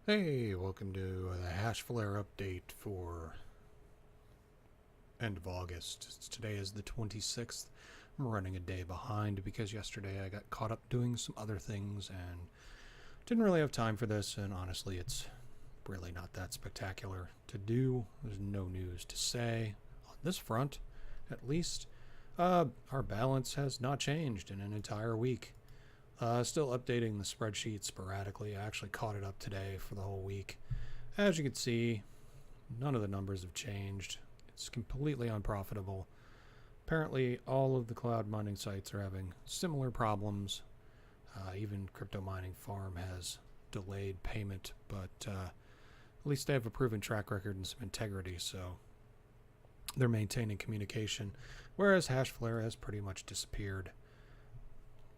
Hey, welcome to the Hashflare update for end of August. Today is the 26th. I'm running a day behind because yesterday I got caught up doing some other things and didn't really have time for this, and honestly it's really not that spectacular to do. There's no news to say on this front, at least. Our balance has not changed in an entire week. Still updating the spreadsheet sporadically. I actually caught it up today for the whole week. As you can see, none of the numbers have changed. It's completely unprofitable. Apparently, all of the cloud mining sites are having similar problems. Even Cryptominingfarm has delayed payment, but at least they have a proven track record and some integrity, so they're maintaining communication, whereas Hashflare has pretty much disappeared.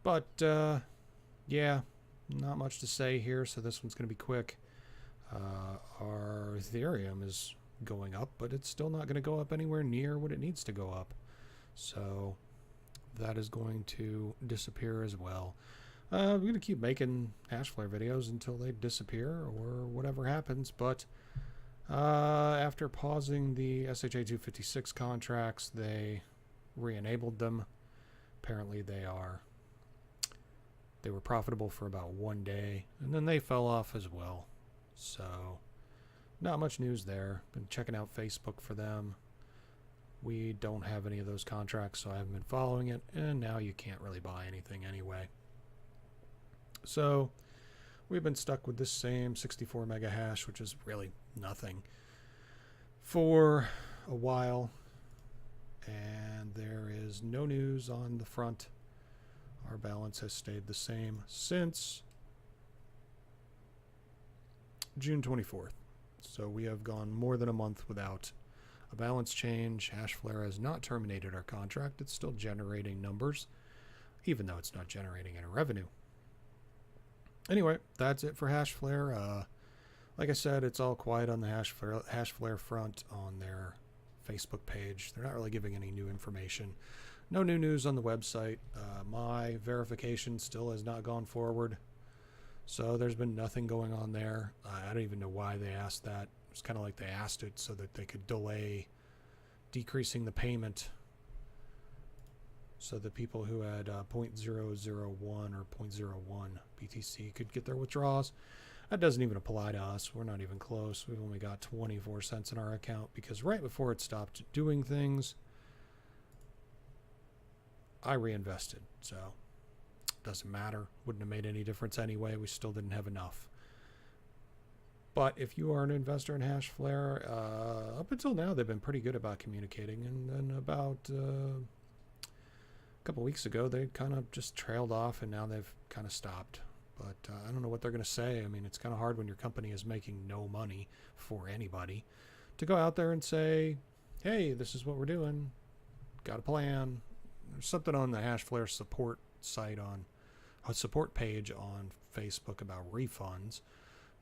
But yeah, not much to say here, so this one's going to be quick. Our Ethereum is going up, but it's still not going to go up anywhere near what it needs to go up. So that is going to disappear as well. I'm going to keep making Hashflare videos until they disappear or whatever happens, but after pausing the SHA-256 contracts, they re-enabled them. Apparently they were profitable for about 1 day, and then they fell off as well. So not much news there. Been checking out Facebook for them. We don't have any of those contracts, so I haven't been following it, and now you can't really buy anything anyway. So we've been stuck with this same 64 mega hash, which is really nothing, for a while, and there is no news on the front. Our balance has stayed the same since June 24th. So we have gone more than a month without a balance change. Hashflare has not terminated our contract. It's still generating numbers, even though it's not generating any revenue. Anyway, that's it for Hashflare. Like I said, it's all quiet on the Hashflare front on their Facebook page. They're not really giving any new information. No new news on the website. My verification still has not gone forward. So there's been nothing going on there. I don't even know why they asked that. It's kind of like they asked it so that they could delay decreasing the payment so that people who had 0.001 or 0.01 BTC could get their withdrawals. That doesn't even apply to us. We're not even close. We've only got 24 cents in our account because right before it stopped doing things, I reinvested. So doesn't matter. Wouldn't have made any difference anyway. We still didn't have enough. But if you are an investor in Hashflare, up until now they've been pretty good about communicating, and then about a couple weeks ago they kind of just trailed off, and now they've kind of stopped. But I don't know what they're going to say. I mean, it's kind of hard when your company is making no money for anybody to go out there and say, hey, this is what we're doing. Got a plan. There's something on the Hashflare support site on a support page on Facebook about refunds,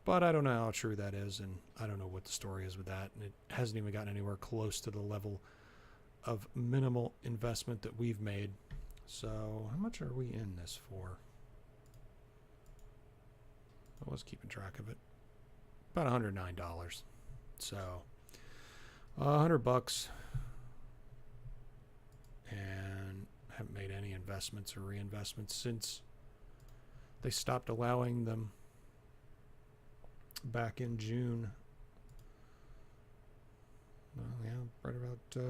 but I don't know how true that is, and I don't know what the story is with that, and it hasn't even gotten anywhere close to the level of minimal investment that we've made. So how much are we in this for? I was keeping track of it. About $109. So $100, and haven't made any investments or reinvestments since they stopped allowing them back in June. Well, yeah, right about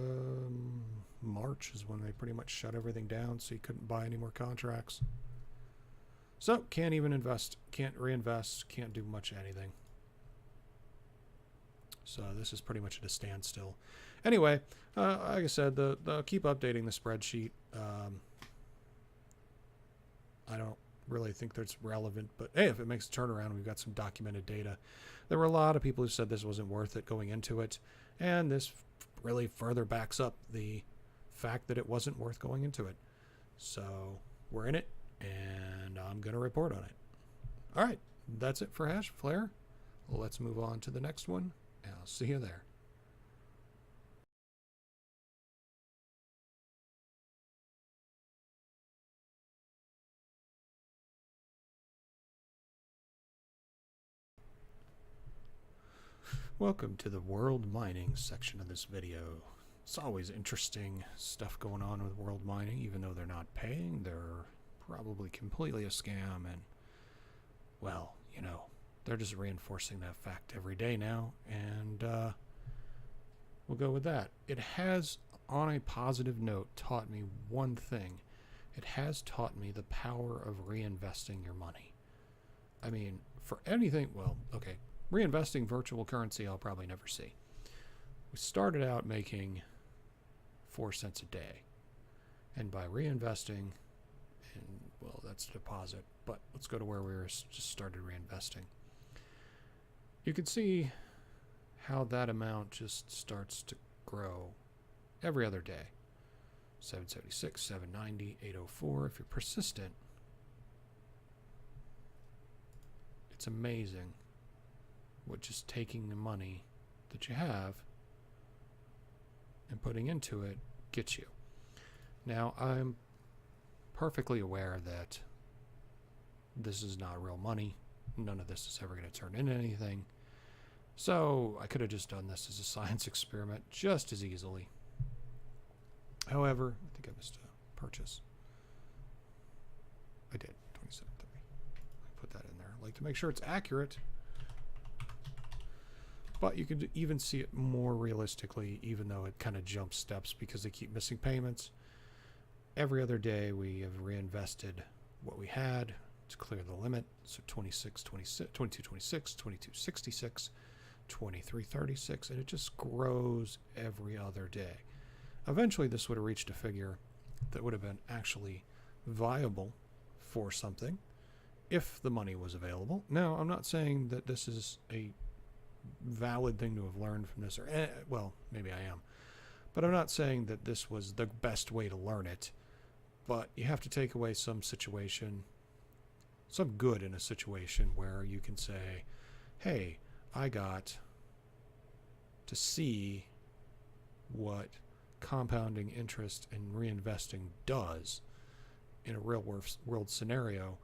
March is when they pretty much shut everything down, so you couldn't buy any more contracts. So can't even invest, can't reinvest, can't do much anything. So this is pretty much at a standstill. Anyway, like I said, the keep updating the spreadsheet. I don't really think that's relevant, but hey, if it makes a turnaround, we've got some documented data. There were a lot of people who said this wasn't worth it going into it, and this really further backs up the fact that it wasn't worth going into it. So we're in it, and I'm going to report on it. All right, that's it for Hashflare. Let's move on to the next one, and I'll see you there. Welcome to the world mining section of this video. It's always interesting stuff going on with world mining, even though they're not paying. They're probably completely a scam, and well, you know, they're just reinforcing that fact every day now, and we'll go with that. It has, on a positive note, taught me one thing. It has taught me the power of reinvesting your money. I mean, for anything, well, okay, reinvesting virtual currency I'll probably never see. We started out making 4 cents a day, and by reinvesting, and well, that's a deposit, but let's go to where we were just started reinvesting. You can see how that amount just starts to grow every other day. 776, 790, 804. If you're persistent, it's amazing what just taking the money that you have and putting into it gets you. Now, I'm perfectly aware that this is not real money. None of this is ever going to turn into anything. So I could have just done this as a science experiment just as easily. However, I think I missed a purchase. I did, 27.30. I put that in there. I like to make sure it's accurate. But you can even see it more realistically, even though it kind of jumps steps because they keep missing payments. Every other day we have reinvested what we had to clear the limit. So 26, 26, 22, 26, 22, 66, 23, 36, and it just grows every other day. Eventually this would have reached a figure that would have been actually viable for something if the money was available. Now, I'm not saying that this is a valid thing to have learned from this, or well, maybe I am, but I'm not saying that this was the best way to learn it. But you have to take away some situation, some good in a situation where you can say, hey, I got to see what compounding interest and reinvesting does in a real world scenario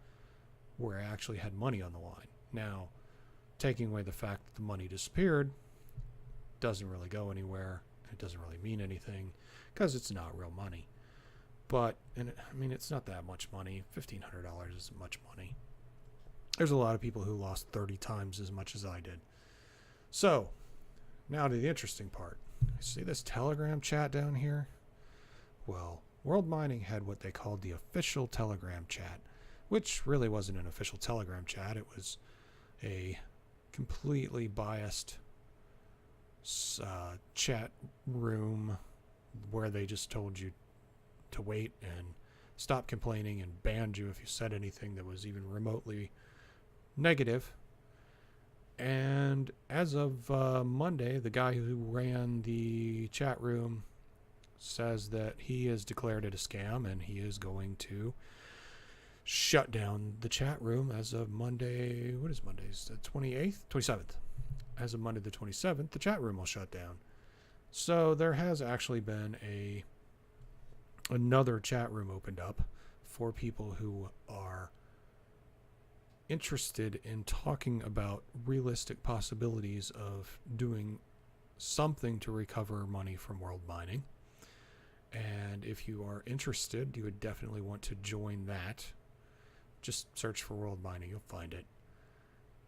where I actually had money on the line. Now, taking away the fact that the money disappeared doesn't really go anywhere. It doesn't really mean anything because it's not real money. But, and I mean, it's not that much money. $1,500 isn't much money. There's a lot of people who lost 30 times as much as I did. So, now to the interesting part. See this Telegram chat down here? Well, World Mining had what they called the official Telegram chat, which really wasn't an official Telegram chat. It was a completely biased chat room where they just told you to wait and stop complaining and banned you if you said anything that was even remotely negative. And as of Monday, the guy who ran the chat room says that he has declared it a scam and he is going to shut down the chat room as of Monday. What is Monday's? The 28th? 27th. As of Monday the 27th, the chat room will shut down. So there has actually been another chat room opened up for people who are interested in talking about realistic possibilities of doing something to recover money from world mining. And if you are interested, you would definitely want to join that. Just search for world mining, you'll find it.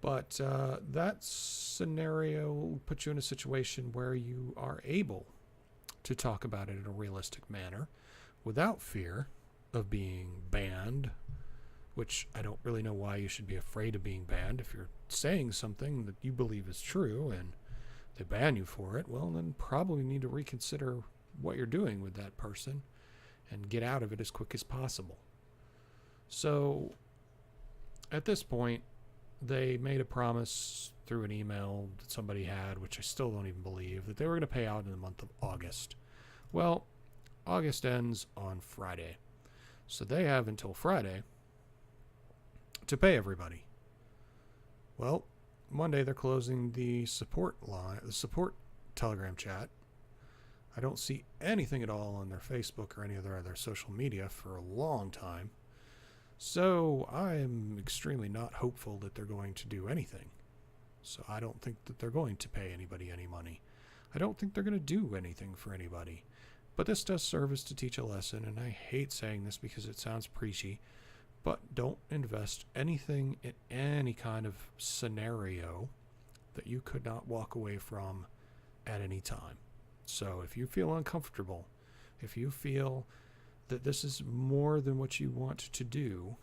But that scenario will put you in a situation where you are able to talk about it in a realistic manner without fear of being banned, which I don't really know why you should be afraid of being banned. If you're saying something that you believe is true and they ban you for it, well, then probably need to reconsider what you're doing with that person and get out of it as quick as possible. So at this point, they made a promise through an email that somebody had, which I still don't even believe, that they were going to pay out in the month of August. Well, August ends on Friday. So they have until Friday to pay everybody. Well, Monday they're closing the support line, the support Telegram chat. I don't see anything at all on their Facebook or any other social media for a long time. So I am extremely not hopeful that they're going to do anything. So I don't think that they're going to pay anybody any money. I don't think they're going to do anything for anybody. But this does serve as to teach a lesson, and I hate saying this because it sounds preachy, but don't invest anything in any kind of scenario that you could not walk away from at any time. So if you feel uncomfortable, if you feel that this is more than what you want to do,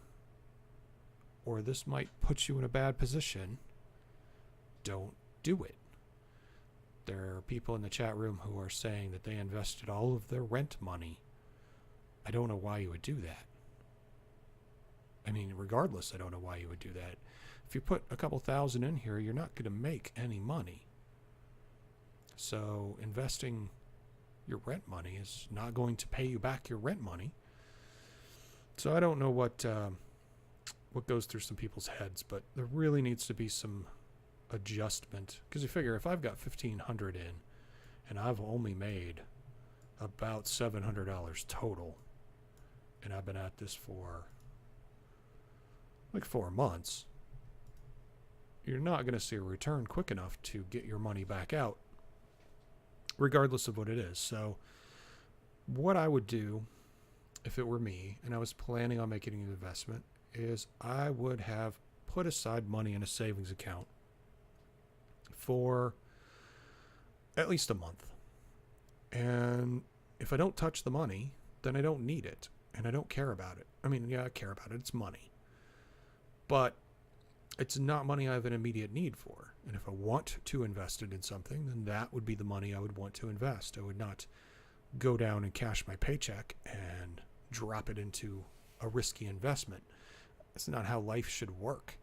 or this might put you in a bad position, don't do it. There are people in the chat room who are saying that they invested all of their rent money. I don't know why you would do that. I mean, regardless, I don't know why you would do that. If you put a couple thousand in here, you're not going to make any money. So investing your rent money is not going to pay you back your rent money. So I don't know what goes through some people's heads, but there really needs to be some adjustment, because you figure if I've got $1,500 in and I've only made about $700 total, and I've been at this for like 4 months, you're not going to see a return quick enough to get your money back out, regardless of what it is. So what I would do if it were me and I was planning on making an investment is I would have put aside money in a savings account for at least a month. And if I don't touch the money, then I don't need it and I don't care about it. I mean, yeah, I care about it. It's money. But it's not money I have an immediate need for. And if I want to invest it in something, then that would be the money I would want to invest. I would not go down and cash my paycheck and drop it into a risky investment. That's not how life should work.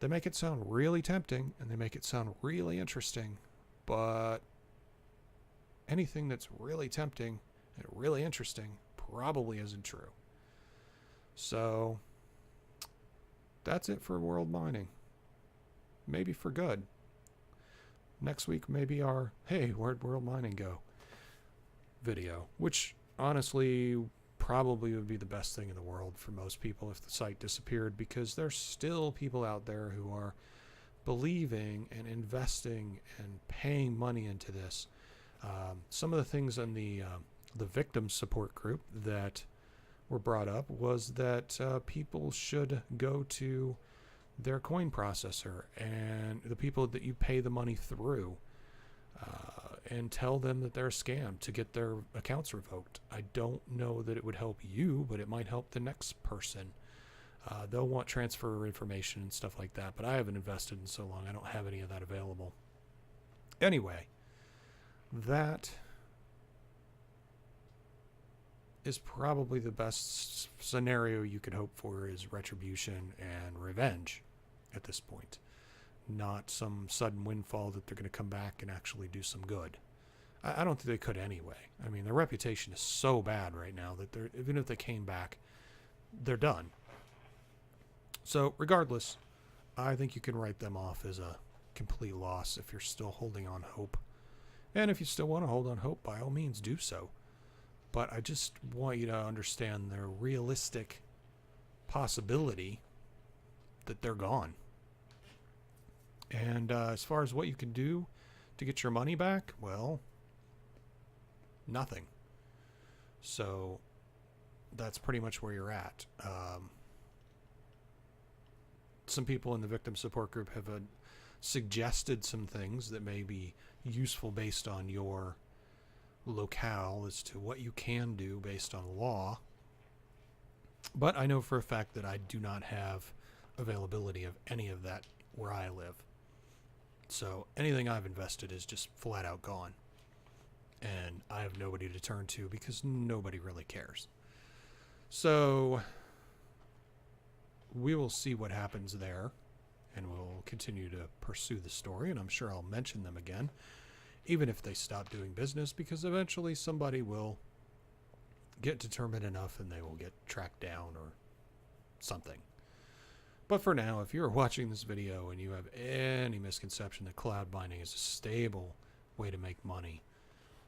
They make it sound really tempting and they make it sound really interesting, but anything that's really tempting and really interesting probably isn't true. So that's it for world mining. Maybe for good. Next week, maybe our, hey, where'd world mining go video, which honestly probably would be the best thing in the world for most people if the site disappeared, because there's still people out there who are believing and investing and paying money into this. Some of the things in the victim support group that were brought up was that people should go to their coin processor and the people that you pay the money through and tell them that they're a scam to get their accounts revoked. I don't know that it would help you, but it might help the next person. They'll want transfer information and stuff like that, but I haven't invested in so long. I don't have any of that available. Anyway, that is probably the best scenario you could hope for, is retribution and revenge at this point. Not some sudden windfall that they're going to come back and actually do some good. I don't think they could anyway. I mean, their reputation is so bad right now that even if they came back, they're done. So regardless, I think you can write them off as a complete loss if you're still holding on hope. And if you still want to hold on hope, by all means do so. But I just want you to understand the realistic possibility that they're gone. And as far as what you can do to get your money back, well, nothing. So that's pretty much where you're at. Some people in the victim support group have suggested some things that may be useful based on your locale as to what you can do based on law. But I know for a fact that I do not have availability of any of that where I live. So anything I've invested is just flat out gone. And I have nobody to turn to because nobody really cares. So we will see what happens there. And we'll continue to pursue the story. And I'm sure I'll mention them again, even if they stop doing business, because eventually somebody will get determined enough and they will get tracked down or something. But for now, if you're watching this video and you have any misconception that cloud mining is a stable way to make money,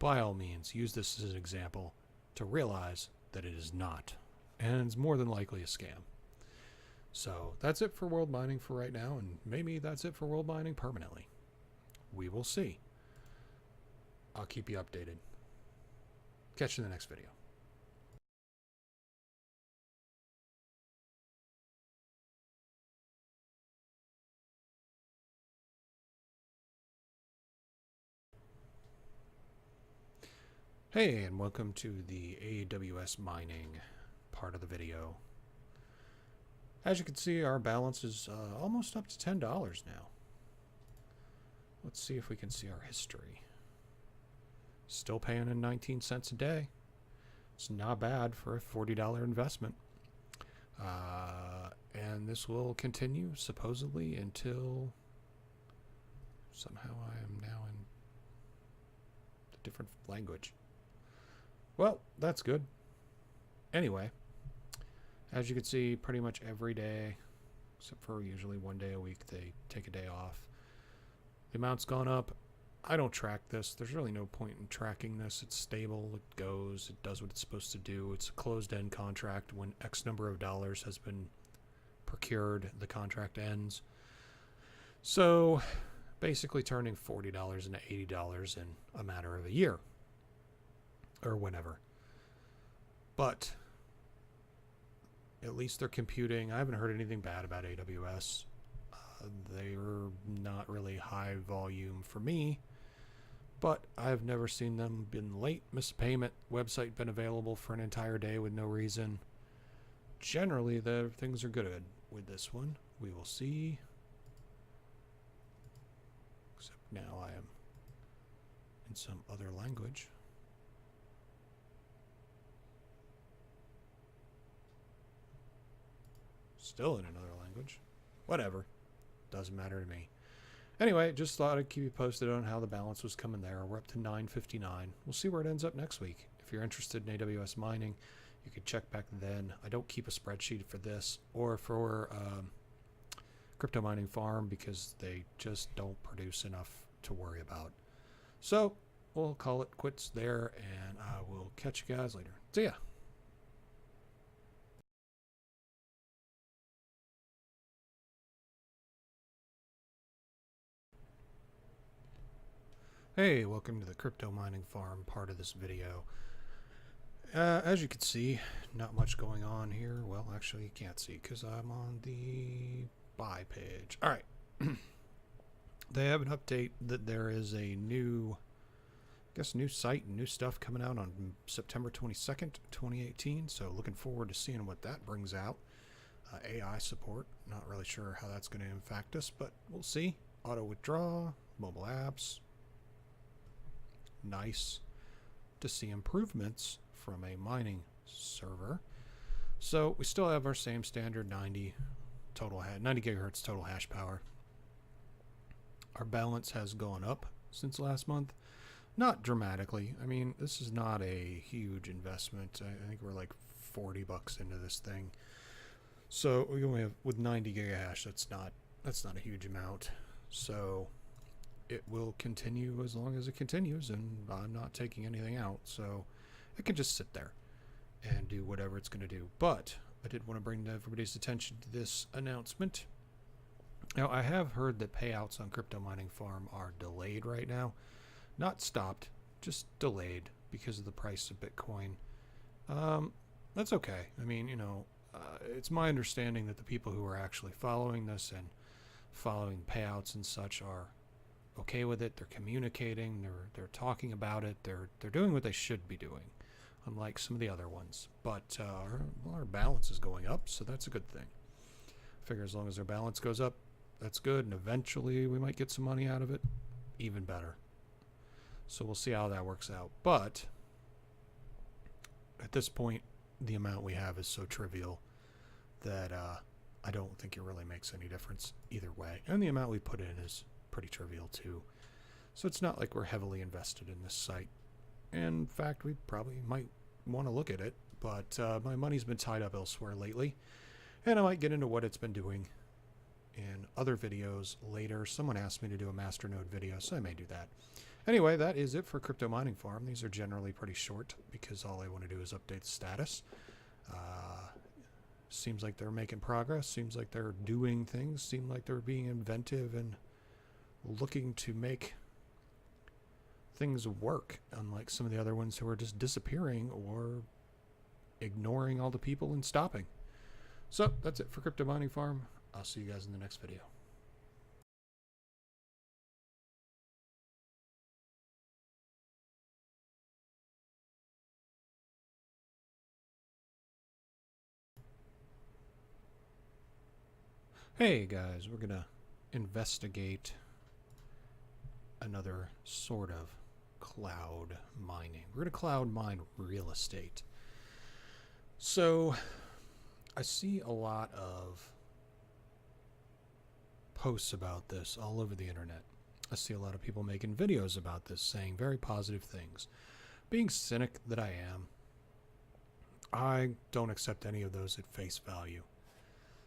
by all means, use this as an example to realize that it is not. And it's more than likely a scam. So that's it for world mining for right now, and maybe that's it for world mining permanently. We will see. I'll keep you updated. Catch you in the next video. Hey, and welcome to the AWS Mining part of the video. As you can see, our balance is almost up to $10 now. Let's see if we can see our history. Still paying in 19 cents a day. It's not bad for a $40 investment. And this will continue supposedly until somehow I am now in a different language. Well, that's good. Anyway, as you can see, pretty much every day, except for usually one day a week, they take a day off. The amount's gone up. I don't track this. There's really no point in tracking this. It's stable. It goes. It does what it's supposed to do. It's a closed-end contract. When X number of dollars has been procured, the contract ends. So basically turning $40 into $80 in a matter of a year. Or whenever. But at least they're computing. I haven't heard anything bad about AWS. They're not really high volume for me, but I've never seen them been late, missed payment, website been available for an entire day with no reason. Generally, the things are good with this one. We will see. Except now I am in some other language. Still in another language. Whatever. Doesn't matter to me. Anyway, just thought I'd keep you posted on how the balance was coming there. We're up to 959. We'll see where it ends up next week. If you're interested in AWS mining, you can check back then. I don't keep a spreadsheet for this or for Cryptominingfarm because they just don't produce enough to worry about. So we'll call it quits there, and I will catch you guys later. See ya. Hey, welcome to the Cryptominingfarm part of this video. As you can see, not much going on here. Well, actually you can't see because I'm on the buy page. Alright. They have an update that there is a new, new site and new stuff coming out on September 22nd, 2018. So looking forward to seeing what that brings out. AI support. Not really sure how that's going to impact us, but we'll see. Auto withdraw, mobile apps. Nice to see improvements from a mining server. So we still have our same standard 90 gigahertz total hash power. Our balance has gone up since last month. Not dramatically. I mean, this is not a huge investment. I think we're like 40 bucks into this thing. So we only have with 90 gigahash, that's not a huge amount. So it will continue as long as it continues, and I'm not taking anything out, so it can just sit there and do whatever it's going to do. But I did want to bring everybody's attention to this announcement. Now, I have heard that payouts on Cryptominingfarm are delayed right now. Not stopped, just delayed because of the price of Bitcoin. That's okay. I mean, it's my understanding that the people who are actually following this and following payouts and such are okay with it. They're communicating, they're talking about it, they're doing what they should be doing, unlike some of the other ones. But our balance is going up, so that's a good thing. I figure as long as our balance goes up, that's good, and eventually we might get some money out of it, even better. So we'll see how that works out. But at this point, the amount we have is so trivial that I don't think it really makes any difference either way. And the amount we put in is pretty trivial too. So it's not like we're heavily invested in this site. In fact, we probably might want to look at it, but my money's been tied up elsewhere lately, and I might get into what it's been doing in other videos later. Someone asked me to do a masternode video, so I may do that. Anyway, that is it for Cryptominingfarm. These are generally pretty short because all I want to do is update the status. seems like they're making progress, seems like they're doing things, seem like they're being inventive and looking to make things work, unlike some of the other ones who are just disappearing or ignoring all the people and stopping. So that's it for Crypto Mining Farm. I'll see you guys in the next video. Hey guys, we're gonna investigate another sort of cloud mining. We're gonna cloud mine real estate. So I see a lot of posts about this all over the internet. I see a lot of people making videos about this, saying very positive things. Being cynic that I am, I don't accept any of those at face value.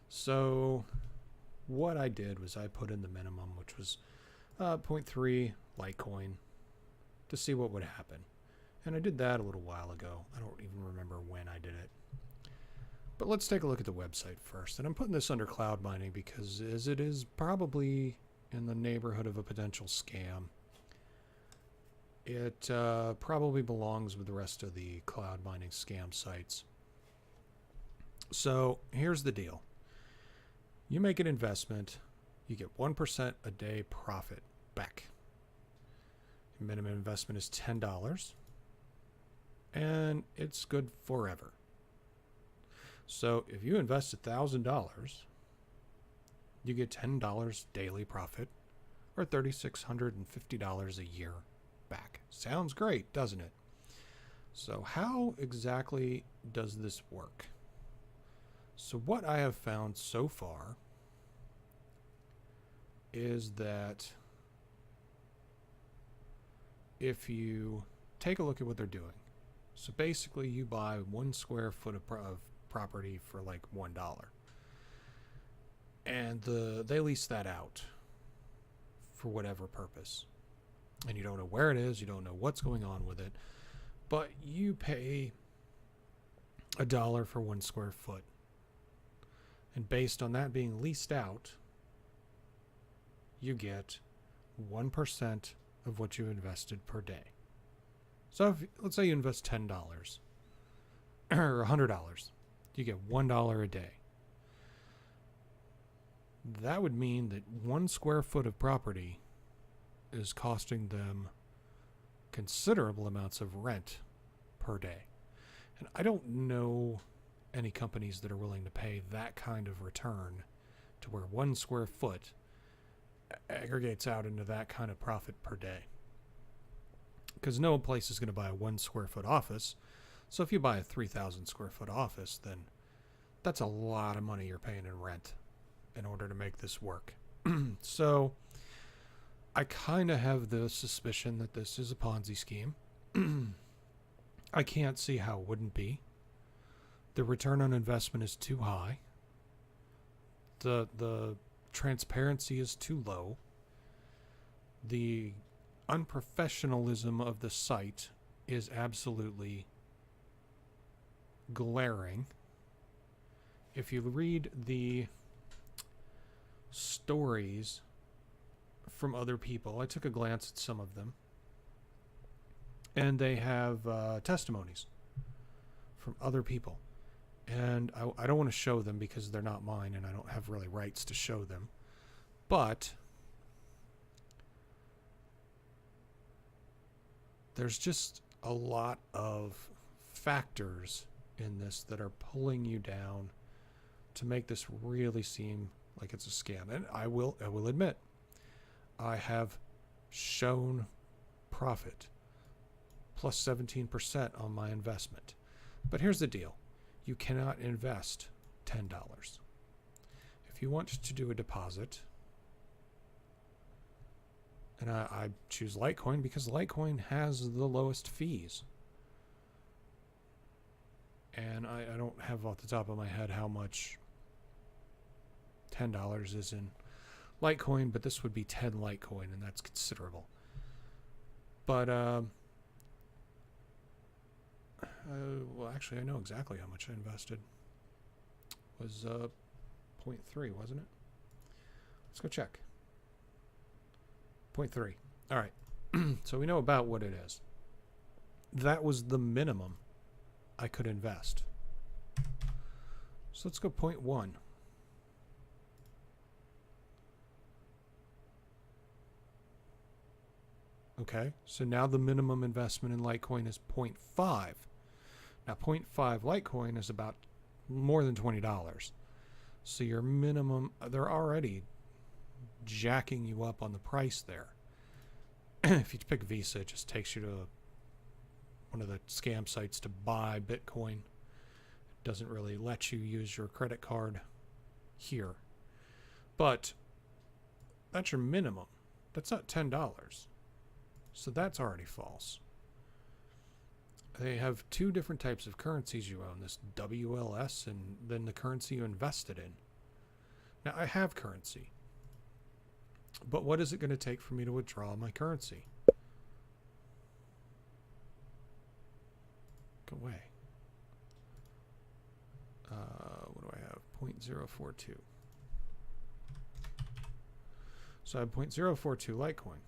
So what I did was I put in the minimum, which was 0.3 Litecoin, to see what would happen. And I did that a little while ago. I don't even remember when I did it. But let's take a look at the website first. And I'm putting this under cloud mining because as it is probably in the neighborhood of a potential scam, it probably belongs with the rest of the cloud mining scam sites. So here's the deal. You make an investment, you get 1% a day profit back. Your minimum investment is $10, and it's good forever. So if you invest $1,000, you get $10 daily profit, or $3,650 a year back. Sounds great, doesn't it? So how exactly does this work? So what I have found so far is that if you take a look at what they're doing, so basically you buy 1 square foot of property for like $1, and they lease that out for whatever purpose, and you don't know where it is, you don't know what's going on with it, but you pay $1 for 1 square foot. And based on that being leased out, you get 1% of what you invested per day. So if, let's say you invest $10 or $100, you get $1 a day. That would mean that 1 square foot of property is costing them considerable amounts of rent per day. And I don't know any companies that are willing to pay that kind of return to where 1 square foot aggregates out into that kind of profit per day. Because no place is going to buy a 1 square foot office. So if you buy a 3,000 square foot office, then that's a lot of money you're paying in rent in order to make this work. So I kind of have the suspicion that this is a Ponzi scheme. I can't see how it wouldn't be. The return on investment is too high. The transparency is too low. The unprofessionalism of the site is absolutely glaring. If you read the stories from other people, I took a glance at some of them, and they have testimonies from other people. And I don't want to show them because they're not mine and I don't have really rights to show them. But there's just a lot of factors in this that are pulling you down to make this really seem like it's a scam. And I will admit, I have shown profit plus 17% on my investment. But here's the deal. You cannot invest $10. If you want to do a deposit, and I choose Litecoin because Litecoin has the lowest fees. And I don't have off the top of my head how much $10 is in Litecoin, but this would be 10 Litecoin, and that's considerable. But well, actually, I know exactly how much I invested. was 0.3, wasn't it? Let's go check. 0.3. All right. So we know about what it is. That was the minimum I could invest. So let's go 0.1. Okay, so now the minimum investment in Litecoin is 0.5. Now 0.5 Litecoin is about more than $20. So your minimum, they're already jacking you up on the price there. If you pick Visa, it just takes you to one of the scam sites to buy Bitcoin. It doesn't really let you use your credit card here. But that's your minimum. That's not $10. So that's already false. They have two different types of currencies you own, this WLS and then the currency you invested in. Now, I have currency. But what is it going to take for me to withdraw my currency? Go away. What do I have? 0.042. So I have 0.042 Litecoin.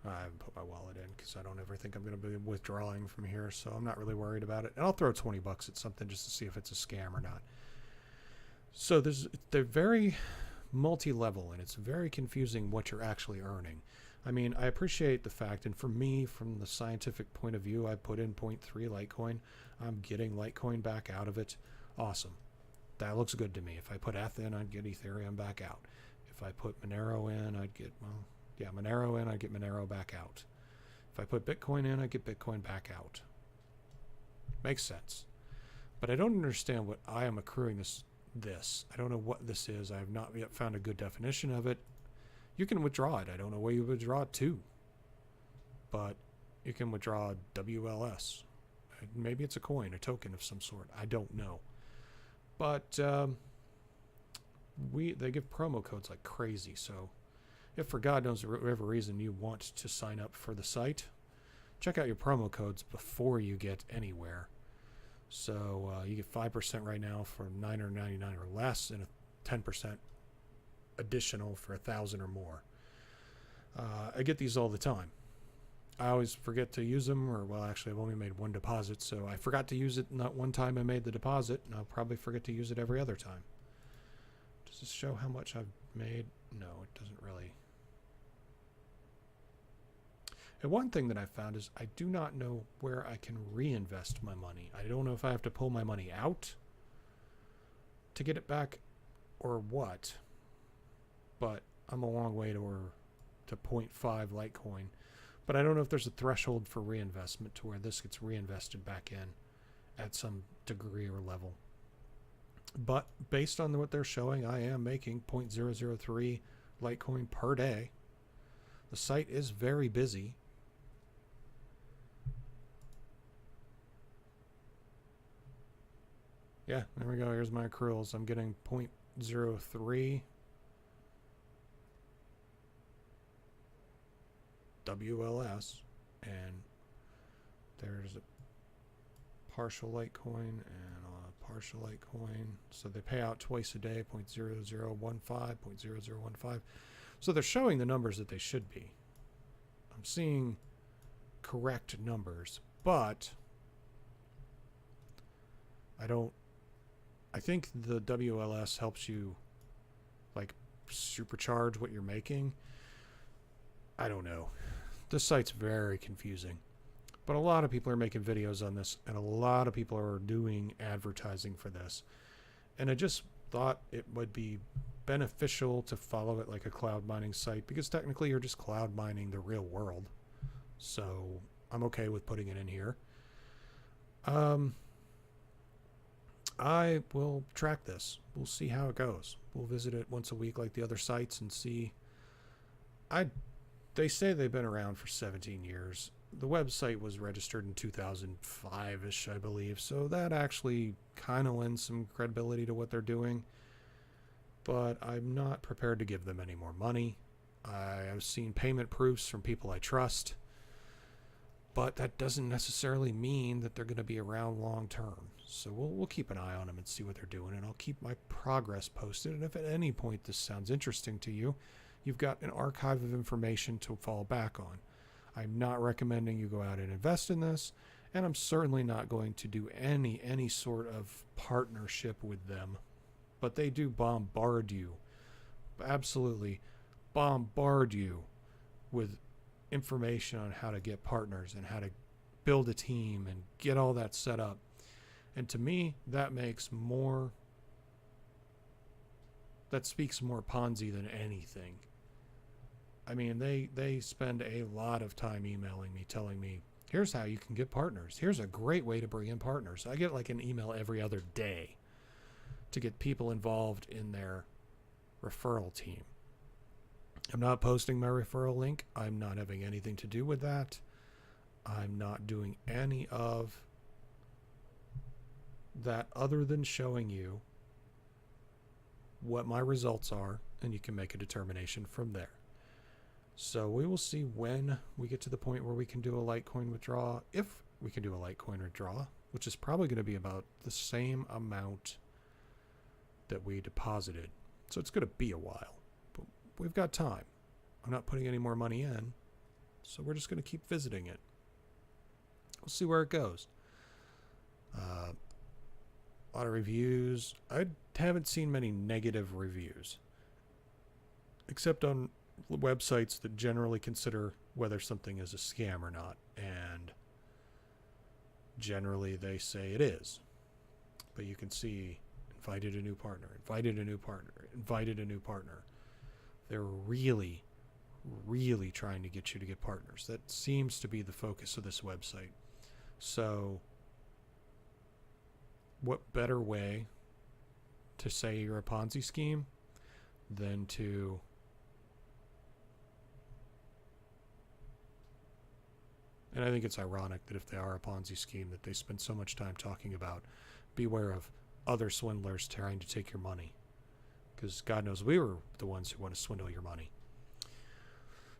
I haven't put my wallet in because I don't ever think I'm going to be withdrawing from here, so I'm not really worried about it. And I'll throw 20 bucks at something just to see if it's a scam or not. So they're very multi-level, and it's very confusing what you're actually earning. I mean, I appreciate the fact, and for me, from the scientific point of view, I put in 0.3 Litecoin. I'm getting Litecoin back out of it. Awesome. That looks good to me. If I put ETH in, I'd get Ethereum back out. If I put Monero in, I'd get, well, yeah, Monero in, I'd get Monero back out. If I put Bitcoin in, I'd get Bitcoin back out. Makes sense. But I don't understand what I am accruing this. I don't know what this is. I have not yet found a good definition of it. You can withdraw it. I don't know where you withdraw it to. But you can withdraw WLS. Maybe it's a coin, a token of some sort. I don't know. But they give promo codes like crazy. So if for God knows whatever reason you want to sign up for the site, check out your promo codes before you get anywhere. So you get 5% right now for $9.99 or less, and a 10% additional for 1,000 or more. I get these all the time. I always forget to use them, or well, actually, I've only made one deposit, so I forgot to use it not one time I made the deposit, and I'll probably forget to use it every other time. Does this show how much I've made? No, it doesn't really. And one thing that I found is I do not know where I can reinvest my money. I don't know if I have to pull my money out to get it back or what. But I'm a long way to 0.5 Litecoin. But I don't know if there's a threshold for reinvestment to where this gets reinvested back in at some degree or level. But based on what they're showing, I am making 0.003 Litecoin per day. The site is very busy. Yeah, there we go. Here's my accruals. I'm getting 0.03 WLS, and there's a partial Litecoin and a partial Litecoin. So they pay out twice a day, 0.0015, 0.0015. So they're showing the numbers that they should be. I'm seeing correct numbers, but I think the WLS helps you like supercharge what you're making. I don't know. This site's very confusing. But a lot of people are making videos on this, and a lot of people are doing advertising for this. And I just thought it would be beneficial to follow it like a cloud mining site, because technically you're just cloud mining the real world. So I'm okay with putting it in here. I will track this. We'll see how it goes. We'll visit it once a week like the other sites and see. They say they've been around for 17 years. The website was registered in 2005-ish, I believe. So that actually kind of lends some credibility to what they're doing. But I'm not prepared to give them any more money. I have seen payment proofs from people I trust. but that doesn't necessarily mean that they're going to be around long term. So we'll keep an eye on them and see what they're doing, and I'll keep my progress posted. And if at any point this sounds interesting to you, you've got an archive of information to fall back on. I'm not recommending you go out and invest in this, and I'm certainly not going to do any sort of partnership with them. But they do bombard you, absolutely bombard you with information on how to get partners and how to build a team and get all that set up. And to me, that speaks more Ponzi than anything. I mean, they spend a lot of time emailing me, telling me, here's how you can get partners. Here's a great way to bring in partners. I get like an email every other day to get people involved in their referral team. I'm not posting my referral link. I'm not having anything to do with that. I'm not doing any of that other than showing you what my results are, and you can make a determination from there. So we will see when we get to the point where we can do a Litecoin withdrawal, if we can do a Litecoin withdrawal, which is probably going to be about the same amount that we deposited. So it's going to be a while, but we've got time. I'm not putting any more money in, so we're just going to keep visiting it. We'll see where it goes. A lot of reviews. I haven't seen many negative reviews, except on websites that generally consider whether something is a scam or not, and generally they say it is. But you can see invited a new partner, invited a new partner, invited a new partner. They're really trying to get you to get partners. That seems to be the focus of this website. So what better way to say you're a Ponzi scheme than to and I think it's ironic that if they are a Ponzi scheme that they spend so much time talking about beware of other swindlers trying to take your money, because God knows we were the ones who want to swindle your money.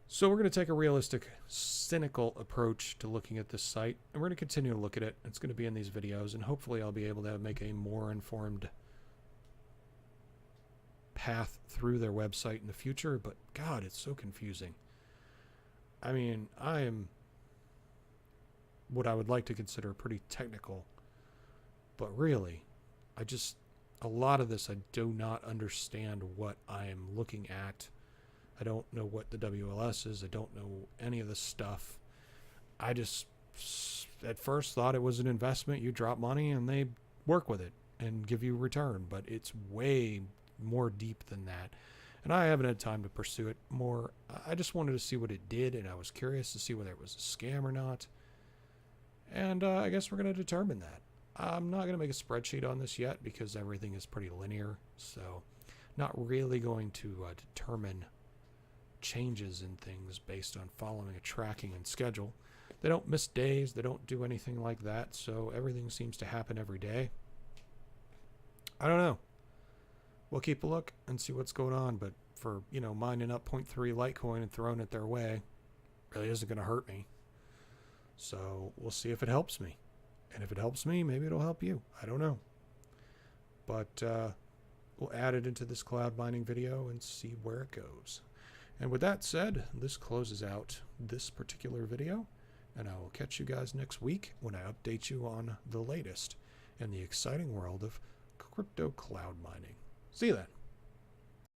So we're going to take a realistic, cynical approach to looking at this site, and we're going to continue to look at it. It's going to be in these videos, and hopefully I'll be able to make a more informed path through their website in the future, but God, it's so confusing. I mean, I am what I would like to consider pretty technical, but really, a lot of this I do not understand what I am looking at. I don't know what the WLS is. I don't know any of this stuff. I just at first thought it was an investment. You drop money and they work with it and give you a return, but it's way more deep than that. And I haven't had time to pursue it more. I just wanted to see what it did, and I was curious to see whether it was a scam or not. And I guess we're going to determine that. I'm not going to make a spreadsheet on this yet because everything is pretty linear, so not really going to determine changes in things based on following a tracking and schedule. They don't miss days. They don't do anything like that, so everything seems to happen every day. I don't know. We'll keep a look and see what's going on, but for, mining up 0.3 Litecoin and throwing it their way really isn't going to hurt me. So we'll see if it helps me. And if it helps me, maybe it'll help you. I don't know. But we'll add it into this cloud mining video and see where it goes. And with that said, this closes out this particular video, and I will catch you guys next week when I update you on the latest in the exciting world of crypto cloud mining. See you then.